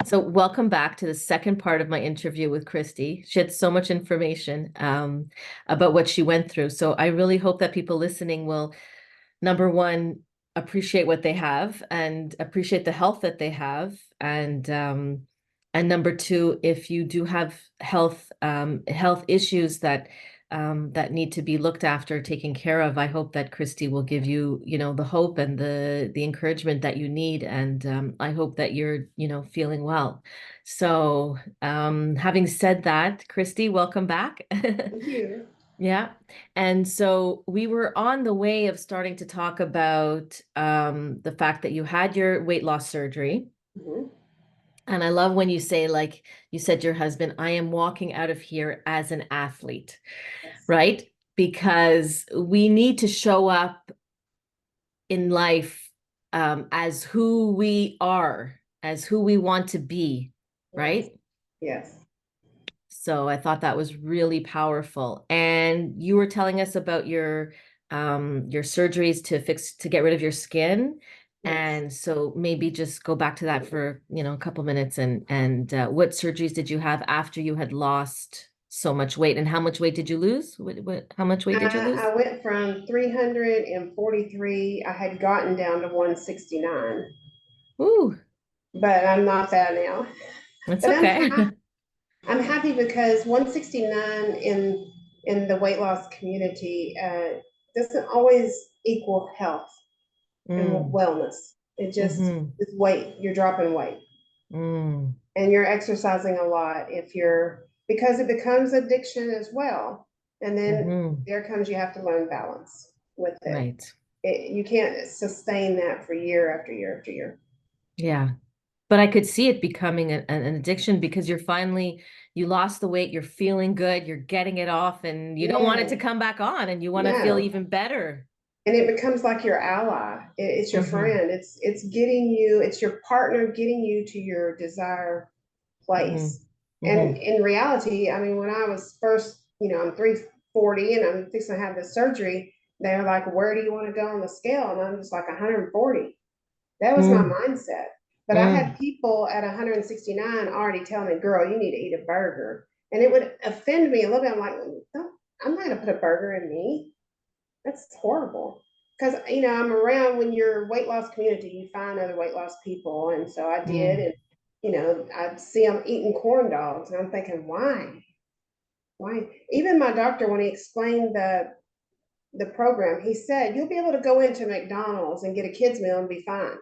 So welcome back to the second part of my interview with Kristi. She had so much information about what she went through. So I really hope that people listening will, number one, appreciate what they have and appreciate the health that they have. And number two, if you do have health issues that need to be looked after, taken care of, I hope that Kristi will give you, the hope and the encouragement that you need. And I hope that you're, feeling well. So, having said that, Kristi, welcome back. Thank you. Yeah. And so we were on the way of starting to talk about the fact that you had your weight loss surgery. Mhm. And I love when you say, like you said, your husband, I am walking out of here as an athlete, Yes. right? Because we need to show up in life as who we are, as who we want to be, Yes. right? Yes. So I thought that was really powerful. And you were telling us about your surgeries to get rid of your skin. Yes. And so maybe just go back to that for, a couple minutes and what surgeries did you have after you had lost so much weight and how much weight did you lose? How much weight did you lose? I went from 343. I had gotten down to 169, Ooh, but I'm not that now. that's But okay. I'm happy because 169 in the weight loss community doesn't always equal health and Mm, wellness. It just mm-hmm, is weight. You're dropping weight. mm, And you're exercising a lot if you're because it becomes addiction as well. And then mm-hmm. there comes you have to learn balance with it. Right. You can't sustain that for year after year after year. Yeah. But I could see it becoming an addiction because you lost the weight, you're feeling good, you're getting it off, and you don't want it to Yeah, come back on, and you want to feel no. even better. And it becomes like your ally. It's your Mm-hmm. friend. It's getting you. It's your partner getting you to your desired Mm-hmm. place. And Mm-hmm. in reality, I mean, when I was first, I'm 340 and I'm fixing to have this surgery, they were like, where do you want to go on the scale? And I'm just like 140. That was my Mm, mindset. But I had mm, people at 169 already telling me, girl, you need to eat a burger. And it would offend me a little bit. I'm like, don't, I'm not going to put a burger in me. That's horrible. Because, I'm around when you're weight loss community, you find other weight loss people. And so I did. mm. And, I'd see them eating corn dogs. And I'm thinking, why? Why? Even my doctor, when he explained the program, he said, you'll be able to go into McDonald's and get a kid's meal and be fine.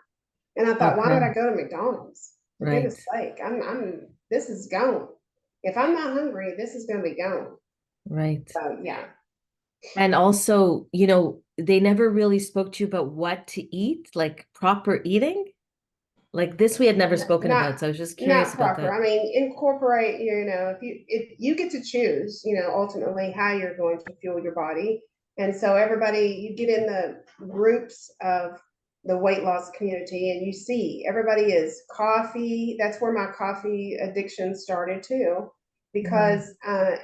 And I thought, why would Okay. I go to McDonald's? For Right. goodness sake, this is gone. If I'm not hungry, this is going to be gone. Right. So, yeah. And also, they never really spoke to you about what to eat, like proper eating. Like this we had never spoken not about, so I was just curious not about proper. that. I mean, incorporate. If you get to choose, ultimately how you're going to fuel your body, and so everybody you get in the groups of the weight loss community, and you see everybody is coffee. That's where my coffee addiction started too, Mm, because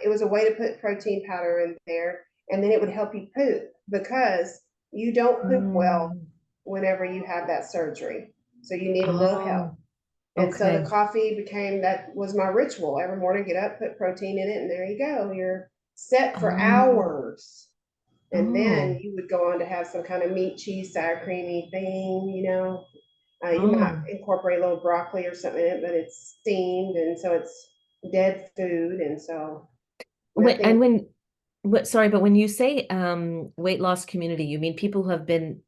it was a way to put protein powder in there, and then it would help you poop because you don't poop well mm. whenever you have that surgery. So you need a little help. Oh, And so the okay. coffee became that was my ritual. Every morning, get up, put protein in it, and there you go. You're set for Oh, hours. And then oh, you would go on to have some kind of meat, cheese, sour creamy thing. You might oh. incorporate a little broccoli or something in it, but it's steamed, and so it's dead food. And so When, nothing. and when, sorry, but when you say weight loss community, you mean people who have been,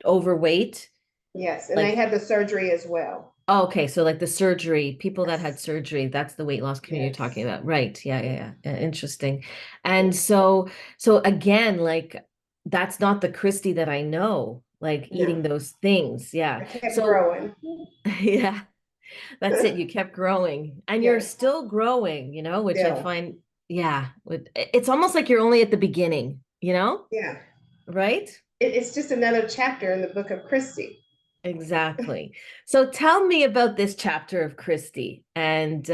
overweight? Yes, and they Like, had the surgery as well. oh, okay, so like the surgery, people that had Yes, surgery, that's the weight loss community you're talking yes, about. Right. Yeah, yeah, yeah. Yeah, interesting. And yes. so again, like that's not the Kristi that I know, like eating No, those things. I Yeah. kept So growing. yeah, that's it. You kept growing and you're Yes, still growing, which I still. find, yeah, it's almost like you're only at the beginning, Yeah. right? It's just another chapter in the book of Kristi. Exactly. So tell me about this chapter of Kristi and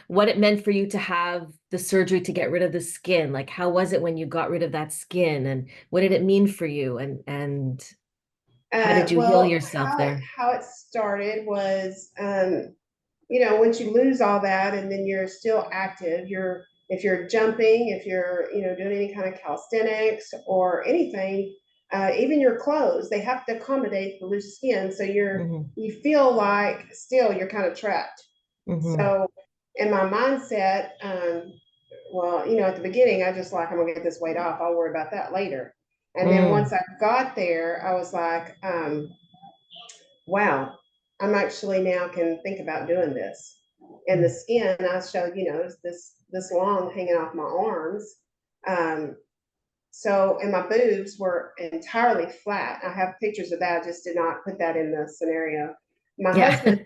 what it meant for you to have the surgery to get rid of the skin. Like how was it when you got rid of that skin and what did it mean for you? And How did you heal Well, yourself there? how it started was, once you lose all that and then you're still active, if you're jumping, if you're, doing any kind of calisthenics or anything, even your clothes, they have to accommodate the loose skin. So Hmm. you feel like still you're kind of trapped. Hmm. So in my mindset, well, at the beginning, I just like, I'm gonna get this weight off. I'll worry about that later. And then once Mm. I got there, I was like, wow, I'm actually now can think about doing this. And the Mm. skin I showed, is this long hanging off my arms. Um, and my boobs were entirely flat. I have pictures of that. I just did not put that in the scenario. My husband, Yeah.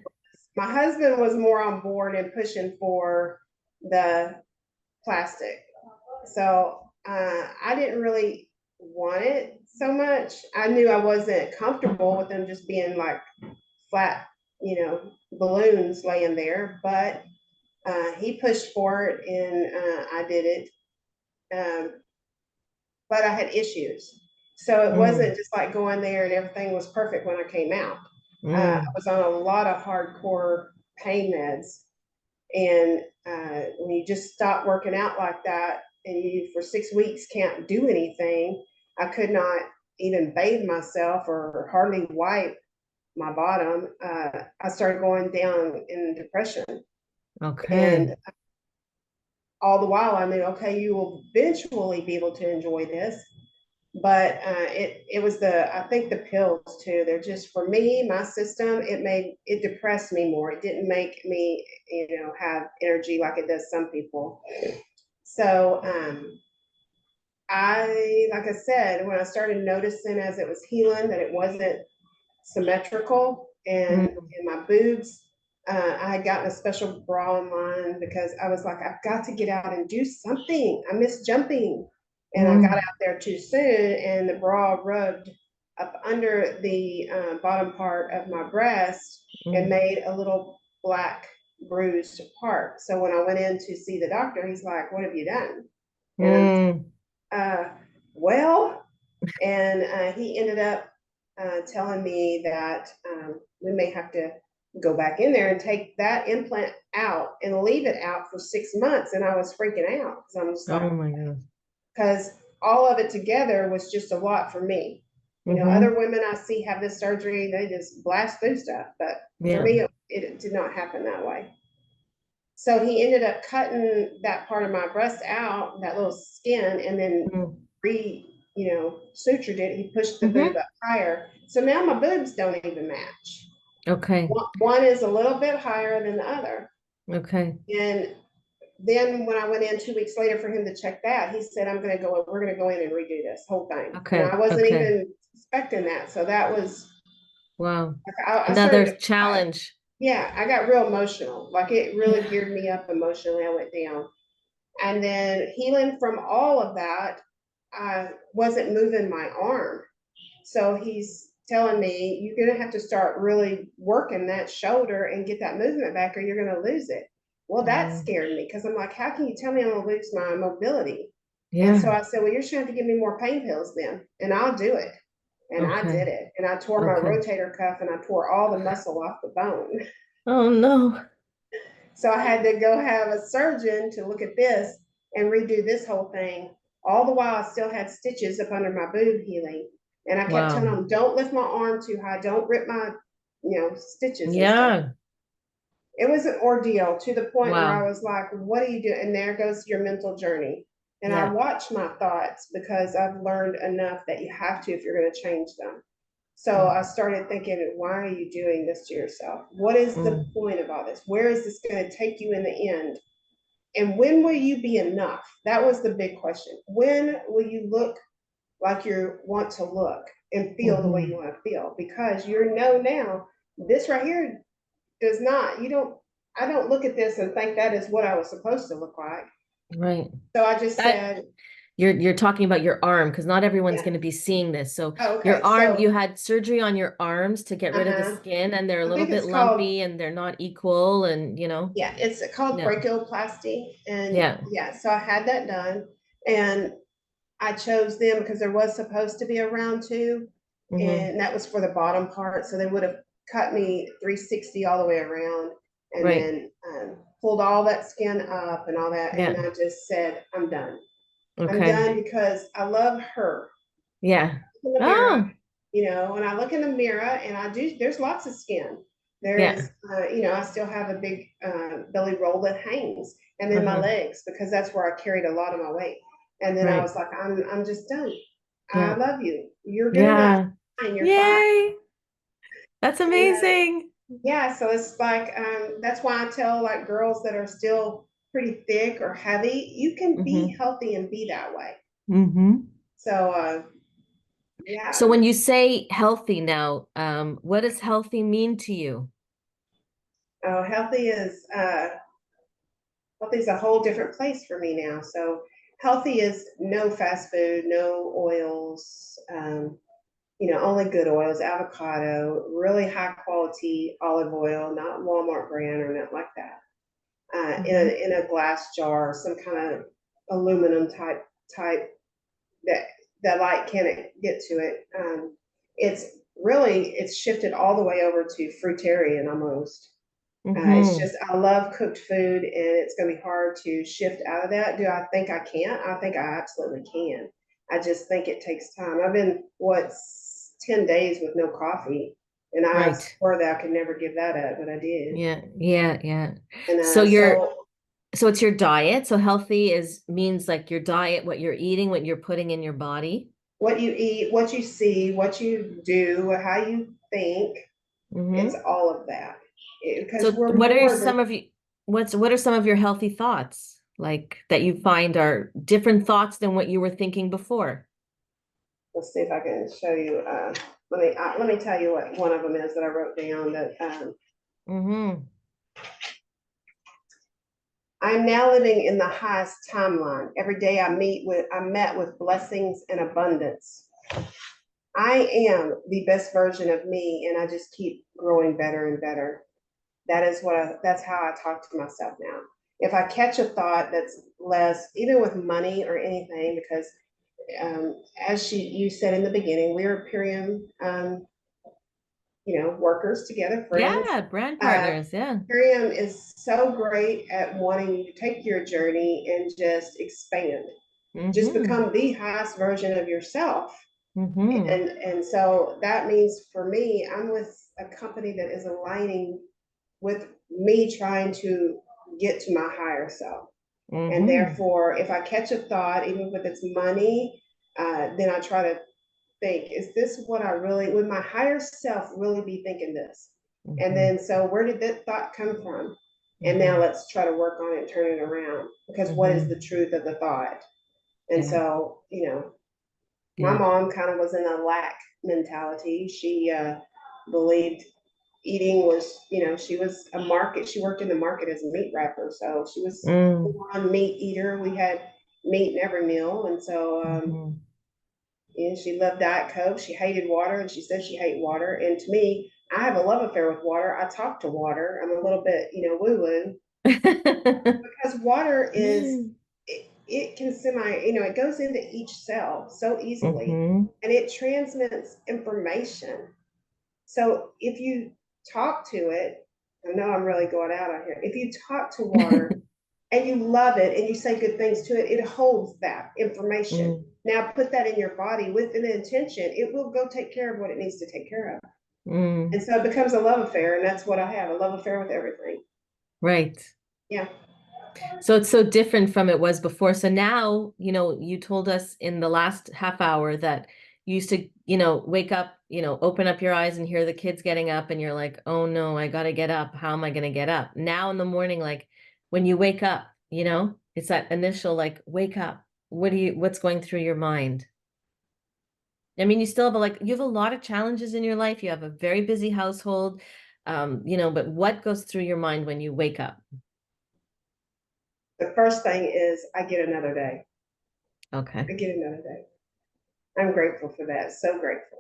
my husband was more on board and pushing for the plastic. So I didn't really want it so much. I knew I wasn't comfortable with them just being like flat, balloons laying there, but he pushed for it and I did it. Um, but I had issues. So it Mm. wasn't just like going there and everything was perfect when I came out. I Mm. was on a lot of hardcore pain meds. And when you just stop working out like that and you for 6 weeks can't do anything, I could not even bathe myself or hardly wipe my bottom. I started going down in depression. Okay. And all the while I knew, okay, you will eventually be able to enjoy this. But it was I think the pills too. They're just for me, my system. It depressed me more. It didn't make me, have energy like it does some people. So like I said, when I started noticing as it was healing that it wasn't symmetrical Mm. and my boobs, I had gotten a special bra online because I was like, I've got to get out and do something. I miss jumping. And I got Mm. out there too soon, and the bra rubbed up under the bottom part of my breast and Mm. made a little black bruised part. So when I went in to see the doctor, he's like, "What have you done?" And I'm Mm. well, and he ended up telling me that we may have to go back in there and take that implant out and leave it out for 6 months. And I was freaking out because I'm just Oh like, my God. because all of it together was just a lot for me. Other Mm-hmm. women I see have this surgery, they just blast through stuff. But for Yeah. me, it did not happen that way. So he ended up cutting that part of my breast out, that little skin, and then Mm. sutured it. He pushed the boob Mm-hmm. up higher. So now my boobs don't even match. Okay. One is a little bit higher than the other. Okay. And then when I went in 2 weeks later for him to check that, he said, we're going to go in and redo this whole thing. And Okay. I wasn't Okay. even expecting that. So that was, Wow. I started Another to cry. challenge. Yeah, I got real emotional. Like it really geared me up emotionally. I went down. And then healing from all of that, I wasn't moving my arm. So he's telling me, you're going to have to start really working that shoulder and get that movement back, or you're going to lose it. Well, that Mm. scared me because I'm like, how can you tell me I'm going to lose my mobility? And so Yeah. I said, well, you're just going to have to give me more pain pills then, and I'll do it. And I Okay. did it. And I tore my Okay. rotator cuff and I tore all the muscle off the bone. Oh no. So I had to go have a surgeon to look at this and redo this whole thing. All the while, I still had stitches up under my boob healing. And I kept telling Wow. them, don't lift my arm too high. Don't rip my, stitches and stuff. Yeah. It was an ordeal to the point where I Wow. was like, what are you doing? And there goes your mental journey. And I Yeah. watch my thoughts because I've learned enough that you have to if you're going to change them. So Mm. I started thinking, why are you doing this to yourself? What is the Mm. point of all this? Where is this going to take you in the end? And when will you be enough? That was the big question. When will you look like you want to look and feel the way you Mm-hmm. want to feel? Because you know now, this right here does not, I don't look at this and think that is what I was supposed to look like. Right. So I just That said, you're talking about your arm because not everyone's yeah. going to be seeing this. So Oh, your okay. arm, So, you had surgery on your arms to get rid of the uh-huh. skin and they're a I little think bit it's called, lumpy and they're not equal and yeah, it's called yeah. brachioplasty. And Yeah. yeah, so I had that done. And I chose them because there was supposed to be a round two. Mm-hmm. and that was for the bottom part. So they would have cut me 360 all the way around, and Right. then pulled all that skin up and all that. And Yeah. I just said, I'm done. I'm Okay. done because I love her. Yeah. In the mirror, Oh, when I look in the mirror and I do, there's lots of skin. yeah. There's, I still have a big belly roll that hangs, and then my Uh-huh. legs, because that's where I carried a lot of my weight. And then I Right. was like, I'm just done. I Yeah. love you. You're good enough. Yeah. Fine, you're fine. Yay. That's And amazing. yeah, so it's like that's why I tell like girls that are still pretty thick or heavy, you can be Mm-hmm. healthy and be that way. Mm-hmm. So So yeah, when you say healthy now, what does healthy mean to you? healthy is healthy is a whole different place for me now. So healthy is no fast food, no oils, only good oils, avocado, really high quality olive oil, not Walmart brand or nothing like that. In Mm-hmm. a glass jar, some kind of aluminum type that the light can't get to it. It's it's shifted all the way over to fruitarian almost. It's Mm-hmm. just I love cooked food, and it's going to be hard to shift out of that. Do I think I can't? I think I absolutely can. I just think it takes time. I've been 10 days with no coffee, and I Right. swore that I could never give that up, but I did. Yeah. Yeah. Yeah. And So you're so so it's your diet. So healthy is means like your diet, what you're eating, what you're putting in your body. what you eat, what you see, what you do, how you think, it's Mm-hmm. all of that. Because So we're what are more than. some of you what are some of your healthy thoughts like that you find are different thoughts than what you were thinking before? Let's see if I can show you. Let me tell you what one of them is that I wrote down. That Mm-hmm. I'm now living in the highest timeline. Every day I'm met with blessings and abundance. I am the best version of me, and I just keep growing better and better. That's how I talk to myself now. If I catch a thought that's less, even with money or anything, because as you said in the beginning, we are Purium, workers together, friends. Yeah, brand Uh, partners. Yeah. Purium is so great at wanting you to take your journey and just expand, just Mm-hmm. become the highest version of yourself. Mm-hmm. And so that means for me, I'm with a company that is aligning with me trying to get to my higher self. And Mm-hmm. therefore, if I catch a thought, even if it's money, then I try to think, is this what I really, would my higher self really be thinking this? And Mm-hmm. then, so where did that thought come from? And now Mm-hmm. let's try to work on it and turn it around, because what is Mm-hmm. the truth of the thought? And Yeah. so, my Yeah. mom kind of was in a lack mentality. She believed eating was, she was she worked in the market as a meat wrapper. So she was Mm. a meat eater. We had meat in every meal. And so, Mm-hmm. she loved Diet Coke. She hated water, and she said she hated water. And to me, I have a love affair with water. I talk to water. I'm a little bit, woo woo, because water is, it can it goes into each cell so easily, Mm-hmm. and it transmits information. So if you talk to it, I know I'm really going out here. If you talk to water and you love it and you say good things to it, it holds that information. Mm. Now put that in your body with an intention, it will go take care of what it needs to take care of. And Mm. so it becomes a love affair, and that's what I have, a love affair with everything. Right. Yeah. So it's so different from it was before. So now, you told us in the last half hour that you used to, wake up, open up your eyes and hear the kids getting up and you're like, oh no, I gotta get up. How am I gonna get up? Now in the morning, like when you wake up, it's that initial like wake up. What's going through your mind? I mean, you still have you have a lot of challenges in your life. You have a very busy household, but what goes through your mind when you wake up? The first thing is I get another day. Okay. I get another day. I'm grateful for that. So grateful.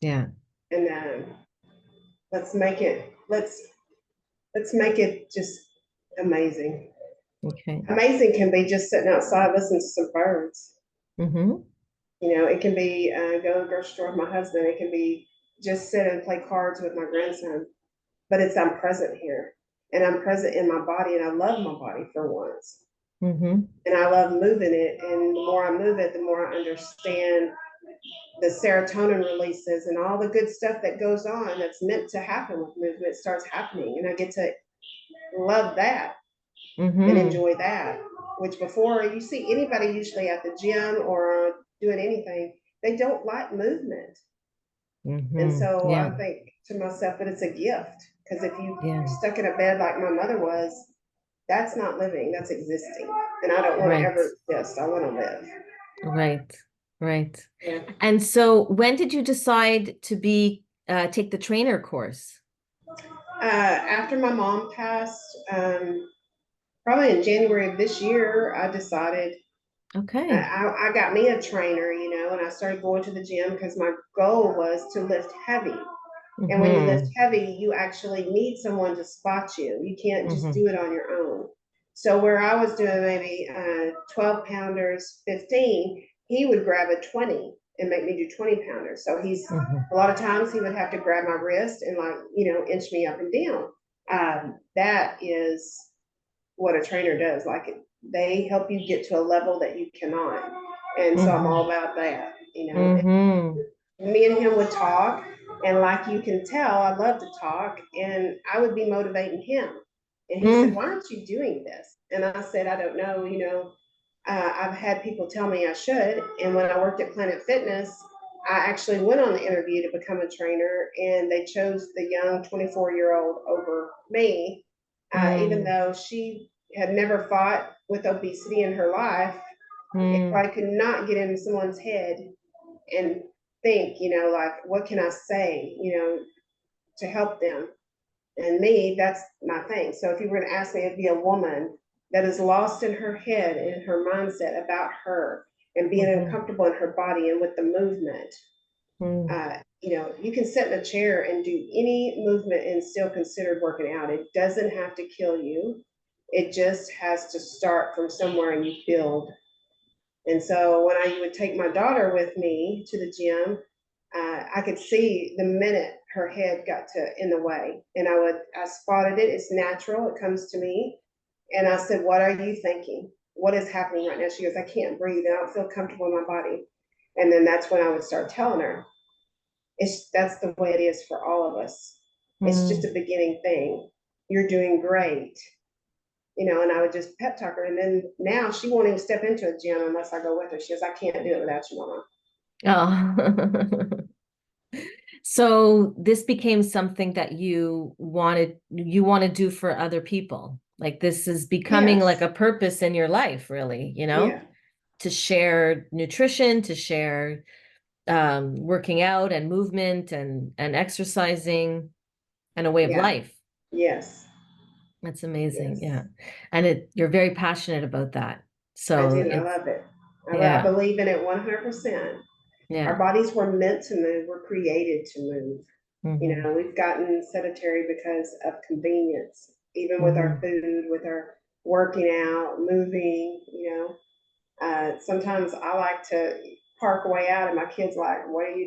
Yeah. And let's make it, let's make it just amazing. Okay. Amazing can be just sitting outside listening to some birds. Mm-hmm. You know, it can be go to the grocery store with my husband. It can be just sit and play cards with my grandson. But it's I'm present here, and I'm present in my body, and I love my body for once, Mm-hmm. and I love moving it. And the more I move it, the more I understand the serotonin releases and all the good stuff that goes on that's meant to happen with movement starts happening, and I get to love that and Mm-hmm. enjoy that. Which before you see anybody usually at the gym or doing anything, they don't like movement. And Mm-hmm. so I Yeah. think to myself, but it's a gift because if you Yeah. stuck in a bed like my mother was, that's not living, that's existing. And I don't want to Right. ever exist. I want to live. Right. Right. Yeah. And so when did you decide to take the trainer course? After my mom passed, probably in January of this year, I decided Okay. I got me a trainer, you know, and I started going to the gym because my goal was to lift heavy. And when you lift Mm-hmm. heavy, you actually need someone to spot you. You can't just Mm-hmm. do it on your own. So where I was doing maybe 12 pounders, 15, he would grab a 20 and make me do 20 pounders. So he's Mm-hmm. a lot of times he would have to grab my wrist and like, you know, inch me up and down. That is what a trainer does. Like they help you get to a level that you cannot. And so I'm Mm-hmm. all about that, you know. Mm-hmm. Me and him would talk, and like you can tell, I love to talk, and I would be motivating him. And he said, Mm-hmm. "Why aren't you doing this?" And I said, "I don't know. You know, I've had people tell me I should. And when I worked at Planet Fitness, I actually went on the interview to become a trainer, and they chose the young 24-year-old over me, even though she had never fought with obesity in her life. If Mm-hmm. I could not get into someone's head and think, you know, like, what can I say, you know, to help them? And me, that's my thing. So if you were going to ask me, it'd be a woman that is lost in her head and her mindset about her and being Mm-hmm. uncomfortable in her body and with the movement. You know, you can sit in a chair and do any movement and still consider working out. It doesn't have to kill you. It just has to start from somewhere and you build. And so when I would take my daughter with me to the gym, I could see the minute her head got to in the way, and I spotted it. It's natural. It comes to me, and I said, "What are you thinking? What is happening right now?" She goes, "I can't breathe. I don't feel comfortable in my body." And then that's when I would start telling her, that's the way it is for all of us. It's just Mm-hmm. a beginning thing. You're doing great, you know, and I would just pep talk her. And then now she won't even step into a gym unless I go with her. She goes, "I can't do it without you, Mama." Oh. So this became something that you want to do for other people. Like this is becoming like Yes. a purpose in your life, really, Yeah. to share nutrition, to share working out and movement and exercising and a way of Yeah. life. Yes. That's amazing. Yes. Yeah. And you're very passionate about that. I So do. I it's, love it. I yeah, believe in it 100%. Our yeah. bodies were meant to move. We're created to move. You Hmm. know, we've gotten sedentary because of convenience, even with our Hmm. food, with our working out, moving, you know. Sometimes I like to park way out, and my kids like, "What are you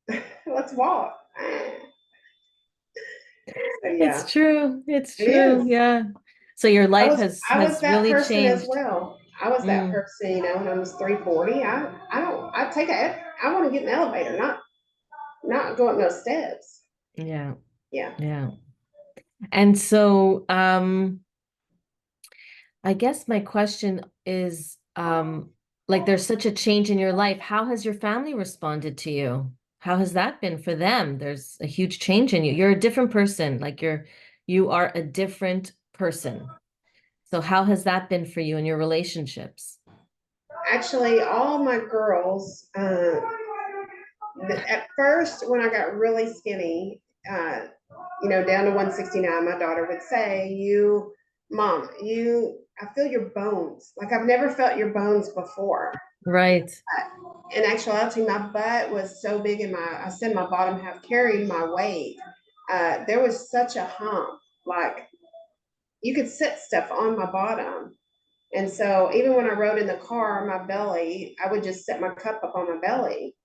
doing?" "Let's walk." So It's yeah, true. It's it is. true. Yeah. So your I life was has I was has that really person as changed. well. I was that Mm, person, you know, when I was 340. I don't I take a I want to get an elevator, not go up no steps. yeah. Yeah. Yeah. And so I guess my question is like there's such a change in your life. How has your family responded to you? How has that been for them? There's a huge change in you. You're a different person. Like you are a different person. So how has that been for you in your relationships? Actually, all my girls, at first when I got really skinny, you know, down to 169, my daughter would say, "You, Mom, I feel your bones. Like I've never felt your bones before." Right. In actuality, my butt was so big and I said my bottom half carried my weight. There was such a hump. Like you could sit stuff on my bottom. And so even when I rode in the car, my belly, I would just set my cup up on my belly.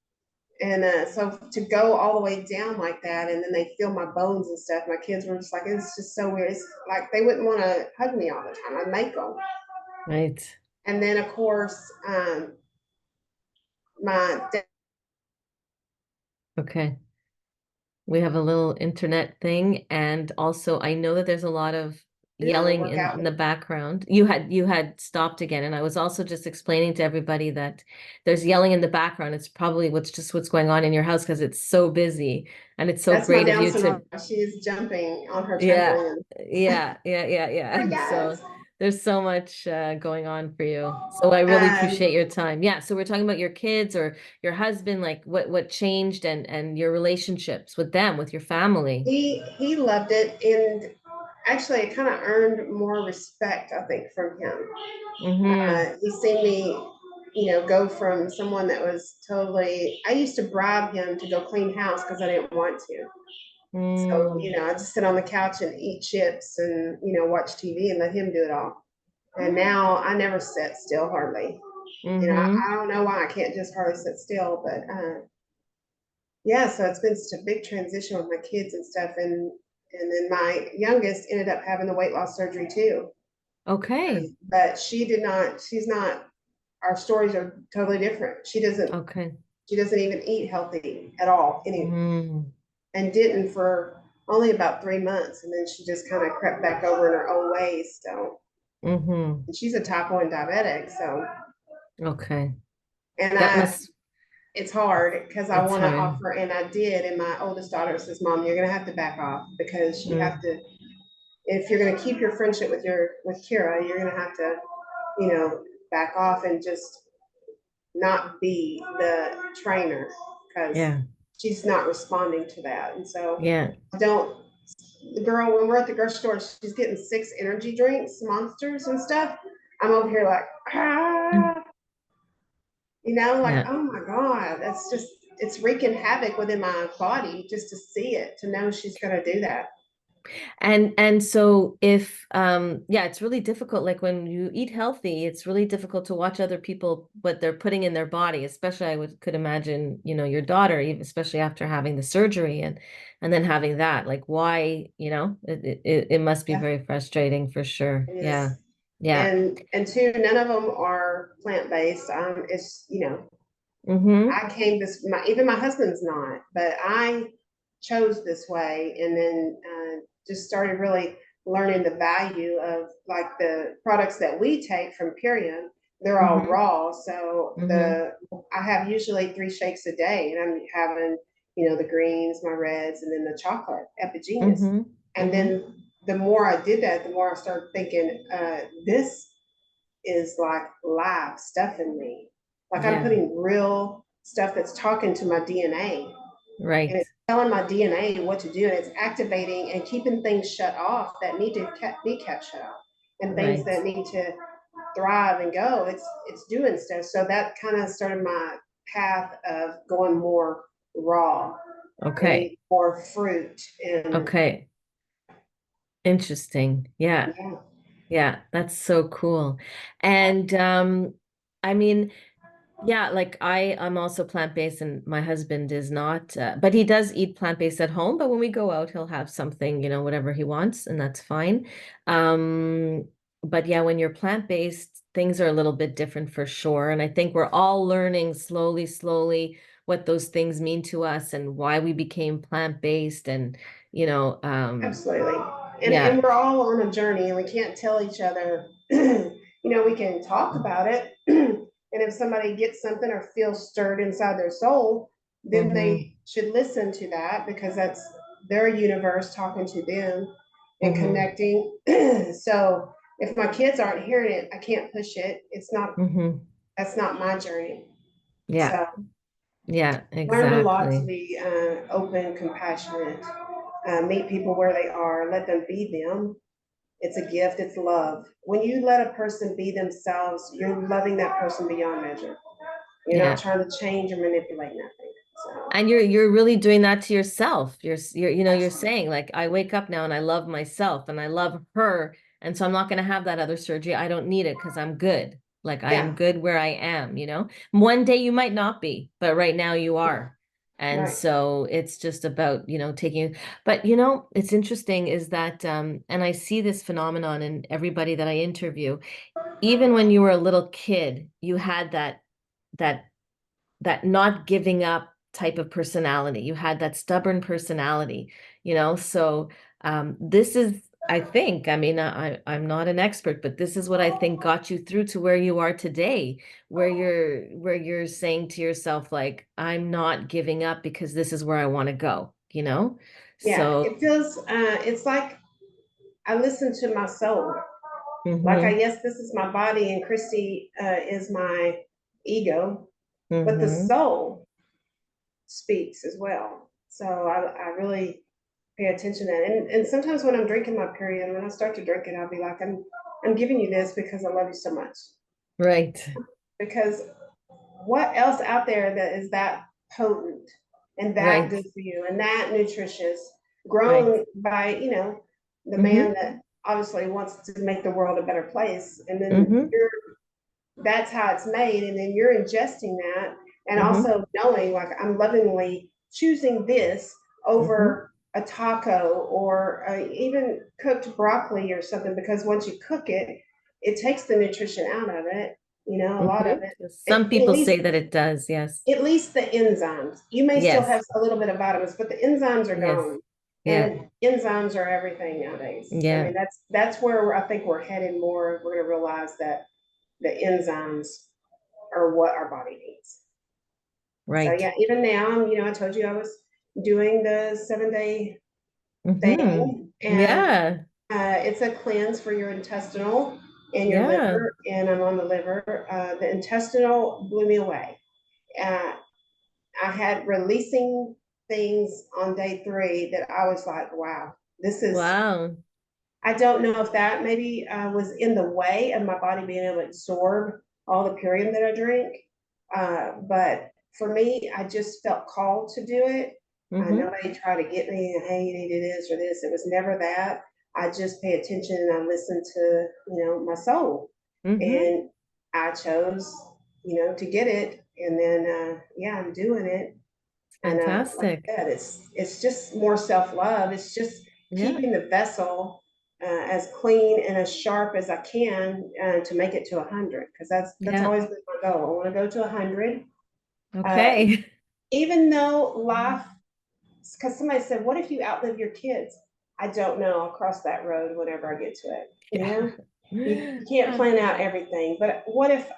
And so to go all the way down like that, and then they feel my bones and stuff, my kids were just like, it's just so weird. It's like they wouldn't want to hug me all the time. I'd make them. Right. And then, of course, my Okay. We have a little internet thing, and also I know that there's a lot of yelling work in out. the background. You had stopped again, and I was also just explaining to everybody that there's yelling in the background. It's probably what's going on in your house because it's so busy, and it's so That's my great of down you syndrome. to She is jumping on her yeah, trampoline. yeah. Hi, So guys. there's so much going on for you. So I really appreciate your time. Yeah, so we're talking about your kids or your husband, like what changed and your relationships with them, with your family. He loved it, and actually, it kind of earned more respect, I think, from him. Mm-hmm. He's seen me, go from someone that was totally. I used to bribe him to go clean house because I didn't want to. So, Mm, I just sit on the couch and eat chips and, watch TV and let him do it all. And now I never sit still hardly. mm-hmm. I don't know why I can't just hardly sit still, but yeah, so it's been such a big transition with my kids and stuff. And then my youngest ended up having the weight loss surgery too. Okay. But she did not, she's not, our stories are totally different. Okay. She doesn't even eat healthy at all, Mm, and didn't for only about 3 months. And then she just kind of crept back over in her old ways. So, mm-hmm. and she's a type 1 diabetic. So, Okay. and That must, it's hard because I it's want to hard. offer, and I did. And my oldest daughter says, Mom, you're going to have to back off because you have Mm, to, if you're going to keep your friendship with Kira, you're going to have to, back off and just not be the trainer because yeah. she's not responding to that. And so Yeah. don't the girl, when we're at the grocery store, she's getting 6 energy drinks, monsters and stuff. I'm over here like, Mm, ah, like, yeah. oh my God, that's just, it's wreaking havoc within my body just to see it, to know she's going to do that. And so if yeah, it's really difficult. Like when you eat healthy, it's really difficult to watch other people what they're putting in their body, especially I could imagine, your daughter, even especially after having the surgery and then having that. Like why, it must be Yeah, very frustrating for sure. it Yeah. is. Yeah. And two, none of them are plant based. It's, Mm-hmm. I came even my husband's not, but I chose this way, and then just started really learning the value of like the products that we take from Purium. They're all Mm-hmm. raw, so Mm-hmm. I have usually 3 shakes a day, and I'm having the greens, my reds, and then the chocolate Epigenus. Mm-hmm. And Mm-hmm. then the more I did that, the more I started thinking, this is like live stuff in me. Like I'm Yeah. putting real stuff that's talking to my DNA, and Right. it's telling my DNA what to do, and it's activating and keeping things shut off that need to be kept shut off, and things Right. that need to thrive and go. It's doing stuff. So that kind of started my path of going more raw and Okay. eat more fruit and Okay. Interesting. Yeah. yeah, Yeah, that's so cool. And I mean, yeah, like I'm also plant-based and my husband is not, but he does eat plant-based at home, but when we go out, he'll have something, whatever he wants, and that's fine. Um, but yeah, when you're plant-based, things are a little bit different for sure. And I think we're all learning slowly what those things mean to us and why we became plant-based and, absolutely. And yeah. we're all on a journey, and we can't tell each other. We can talk about it, and if somebody gets something or feels stirred inside their soul, then Mm-hmm. they should listen to that because that's their universe talking to them and Mm-hmm. connecting. So if my kids aren't hearing it, I can't push it. It's not, Mm-hmm. that's not my journey. Yeah. So Yeah, learned a lot to exactly. be open, compassionate, meet people where they are, let them be them. It's a gift, it's love. When you let a person be themselves, you're loving that person beyond measure. You're not Yeah. trying to change or manipulate nothing. So, And you're really doing that to yourself. You're absolutely. saying like I wake up now and I love myself and I love her And so I'm not going to have that other surgery. I don't need it because I'm good. Like I am Yeah, good where I am, you know? One day you might not be, but right now you are. And right. so it's just about, taking, but it's interesting is that, and I see this phenomenon in everybody that I interview, even when you were a little kid, you had that that not giving up type of personality. You had that stubborn personality, So this is, I think, I mean, I'm not an expert, but this is what I think got you through to where you are today, where you're saying to yourself, like, I'm not giving up because this is where I want to go. Yeah, So, it feels, it's like I listen to my soul. Like I mm-hmm, guess this is my body and Kristi is my ego, but the mm-hmm, soul speaks as well. So I really pay attention to that. And sometimes when I'm drinking my period, when I start to drink it, I'll be like, I'm giving you this because I love you so much. right, Because what else out there that is that potent and that right, good for you and that nutritious, right, grown by, the man mm-hmm, that obviously wants to make the world a better place. And then mm-hmm, that's how it's made. And then you're ingesting that and mm-hmm, also knowing like I'm lovingly choosing this mm-hmm, over a taco or even cooked broccoli or something, because once you cook it, it takes the nutrition out of it, a lot of mm-hmm. it. Some At people least say that it does, yes. the enzymes. You may still Yes. have a little bit of vitamins, but the enzymes are Yes. gone. Yeah. And enzymes are everything nowadays. I Yeah. mean, that's where I think we're headed more. We're going to realize that the enzymes are what our body needs. So Right. yeah, even now, I told you I was doing the 7 day Mm-hmm. thing, and Yeah. it's a cleanse for your intestinal and your Yeah. liver. And I'm on the liver. The intestinal blew me away. Uh, I had releasing things on day 3 that I was like, wow, this is, Wow. I don't know if that maybe was in the way of my body being able to absorb all the purium that I drink. But for me, I just felt called to do it. Mm-hmm. Nobody tried to get me, hey, you need to do this or this. It was never that. I just pay attention and I listen to, my soul. Mm-hmm. And I chose, to get it. And then, yeah, I'm doing it. And like Fantastic. I said, it's just more self love. It's just Yeah. keeping the vessel as clean and as sharp as I can to make it to 100. Because that's Yeah. always been my goal. I want to go to 100. Uh, Okay. even though life, because somebody said, "What if you outlive your kids?" I don't know. I'll cross that road whenever I get to it. Yeah. You can't plan out everything. But what if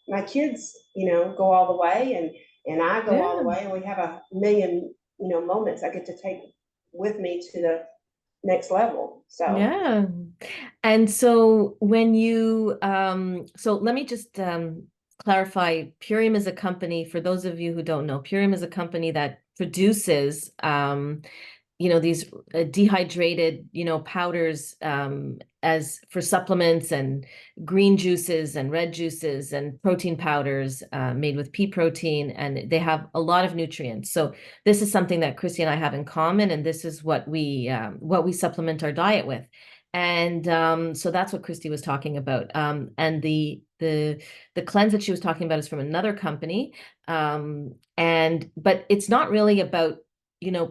my kids, go all the way and I go all the Yeah. way and we have a million, moments I get to take with me to the next level. So Yeah. And so when so let me just clarify, Purium is a company, for those of you who don't know, Purium is a company that produces these dehydrated, powders as for supplements and green juices and red juices and protein powders made with pea protein, and they have a lot of nutrients. So this is something that Kristi and I have in common, and this is what we supplement our diet with. And so that's what Kristi was talking about. And the cleanse that she was talking about is from another company. But it's not really about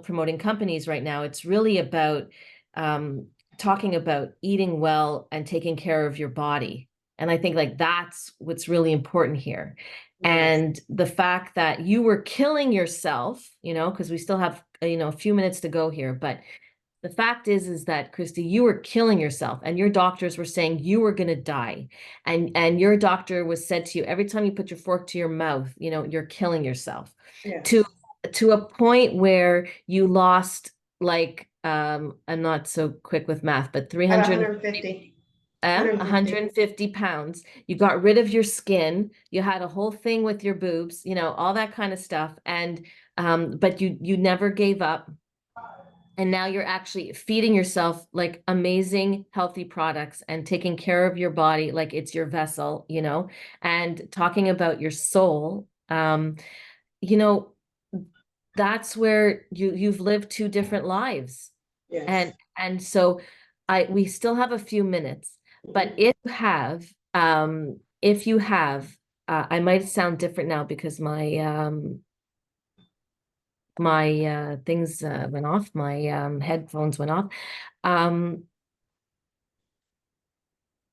promoting companies right now. It's really about um, talking about eating well and taking care of your body. And I think like that's what's really important here. yes, And the fact that you were killing yourself, because we still have, a few minutes to go here, but the fact is that Kristi, you were killing yourself, and your doctors were saying you were going to die, and your doctor was said to you every time you put your fork to your mouth, you're killing yourself, to yes, to a point where you lost like I'm not so quick with math, but about 350 150, 150. 150 pounds. You got rid of your skin. You had a whole thing with your boobs, all that kind of stuff, and but you never gave up, and now you're actually feeding yourself like amazing healthy products and taking care of your body like it's your vessel, and talking about your soul. You know, that's where you've lived two different lives. Yes, And so we still have a few minutes, but if you have, I might sound different now because my things went off, my headphones went off. Um,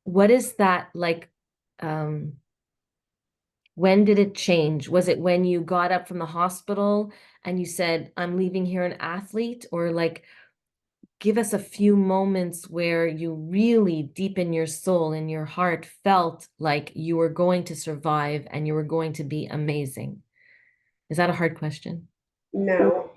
what is that like? Um, when did it change? Was it when you got up from the hospital and you said, I'm leaving here an athlete? Or like, give us a few moments where you really deep in your soul, in your heart, felt like you were going to survive and you were going to be amazing. Is that a hard question? No,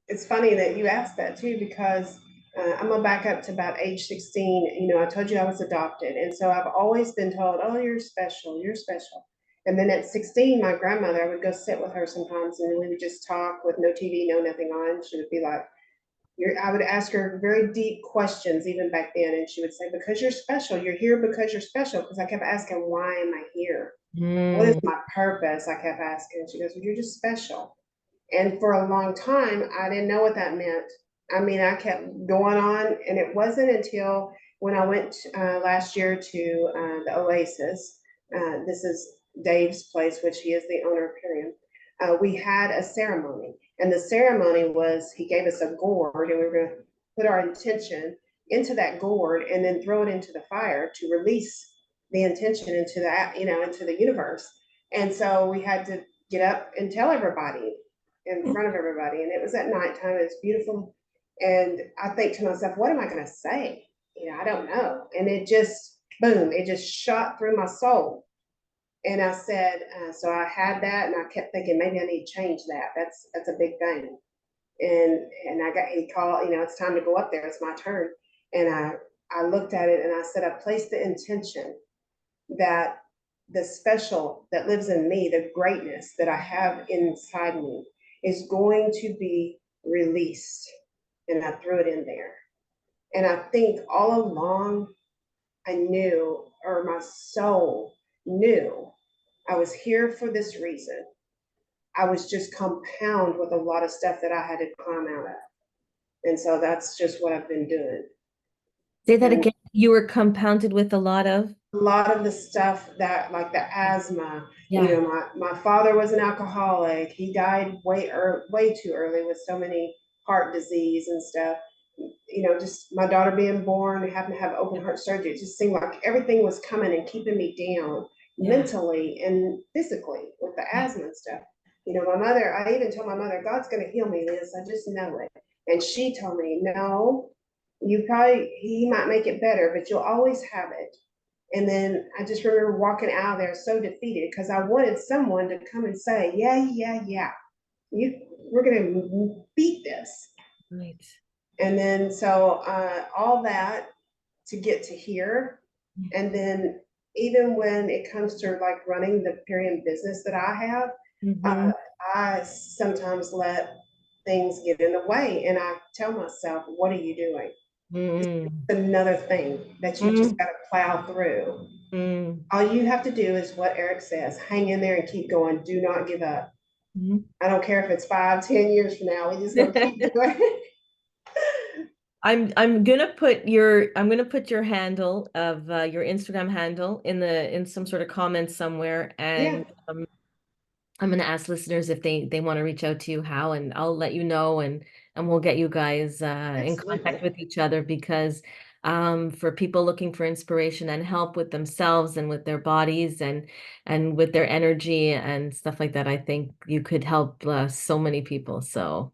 it's funny that you asked that too, because I'm gonna back up to about age 16. You know, I told you I was adopted, and so I've always been told, "Oh, you're special, you're special." And then at 16, my grandmother, I would go sit with her sometimes, and we would just talk with no TV, no nothing on. She would be like, I would ask her very deep questions even back then, and she would say, "Because you're special, you're here because you're special." Because I kept asking, "Why am I here? What is Mm, my purpose?" I kept asking. She goes, "Well, you're just special." And for a long time, I didn't know what that meant. I mean, I kept going on, and it wasn't until when I went last year to the Oasis. This is Dave's place, which he is the owner of Perium. We had a ceremony, and the ceremony was he gave us a gourd, and we were going to put our intention into that gourd and then throw it into the fire to release the intention into that, into the universe. And so we had to get up and tell everybody in front of everybody. And it was at nighttime. It was beautiful. And I think to myself, what am I going to say? I don't know. And it just, boom, it just shot through my soul. And I said, so I had that, and I kept thinking maybe I need to change that. That's a big thing. And he called, it's time to go up there. It's my turn. And I looked at it and I said, I placed the intention that the special that lives in me, the greatness that I have inside me, is going to be released. And I threw it in there. And I think all along I knew, or my soul knew, I was here for this reason. I was just compound with a lot of stuff that I had to climb out of. And so that's just what I've been doing. say that And again. You were compounded with a lot of, a lot of the stuff that, like the asthma, yeah. my father was an alcoholic. He died way too early with so many heart disease and stuff. Just my daughter being born, having to have open heart surgery. It just seemed like everything was coming and keeping me down Yeah. mentally and physically with the Yeah. asthma and stuff. My mother, I even told my mother, God's going to heal me, Liz. I just know it. And she told me, no, he might make it better, but you'll always have it. And then I just remember walking out of there so defeated because I wanted someone to come and say, yeah, yeah, yeah, we're going to beat this. Right. And then so all that to get to here. And then even when it comes to like running the Period business that I have, Mm-hmm. uh, I sometimes let things get in the way, and I tell myself, what are you doing? Mm-hmm. Another thing that you just got to plow through. Mm-hmm. All you have to do is what Eric says, hang in there and keep going. Do not give up. I don't care if it's 5, 10 years from now. We just gonna keep doing. I'm gonna put your handle of your Instagram handle in some sort of comments somewhere, Yeah, and I'm gonna ask listeners if they want to reach out to you how, and I'll let you know, and we'll get you guys in contact absolutely. with each other because for people looking for inspiration and help with themselves and with their bodies and with their energy and stuff like that, I think you could help so many people. So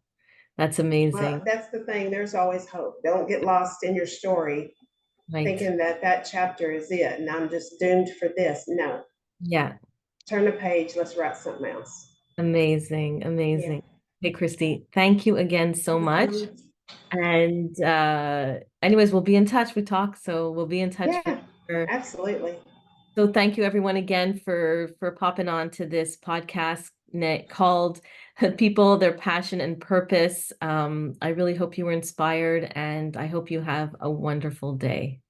that's Well, amazing. that's the thing. There's always hope. Don't get lost in your story Right. thinking that that chapter is it and I'm just doomed for this. No, Yeah. turn the page. Let's write something else. Amazing. Yeah. Amazing. Hey, Christy, thank you again so much. And anyways, we'll be in touch. We talk, so we'll be in touch for Yeah, sure. absolutely. So thank you everyone again for popping on to this podcast called People, Their Passion and Purpose. I really hope you were inspired and I hope you have a wonderful day.